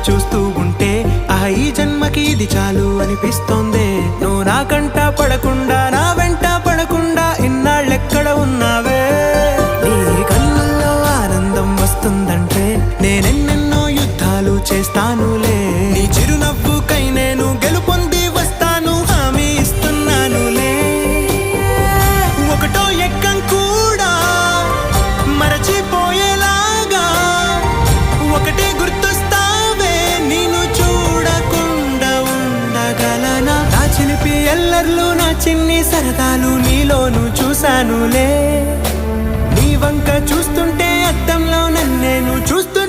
చూస్తూ ఉంటే ఈ జన్మకి ఇది చాలు అనిపిస్తోంది. నువ్వు నా కంట పడకుండా నా వెంట పడకుండా ఇన్నాళ్ళెక్కడ ఉన్నావే? నీ కళ్ళల్లో ఆనందం వస్తుందంటే నేనెన్నెన్నో యుద్ధాలు చేస్తానులే. నీ చిరునవ్వుకై నేను గెలుపొంది వస్తాను, హామీ ఇస్తున్నానులే. ఒకటో ఎక్కం కూడా మరచిపోయేలాగా ఒకటే గుర్తొస్తావే, నేను చూడకుండా ఉండగలనా? నా చిలిపి ఎల్లర్లు నా చిన్ని సరదాలు నీలోను చూశానులే. నీ వంక చూస్తుంటే అద్దంలో నన్నేను చూస్తూ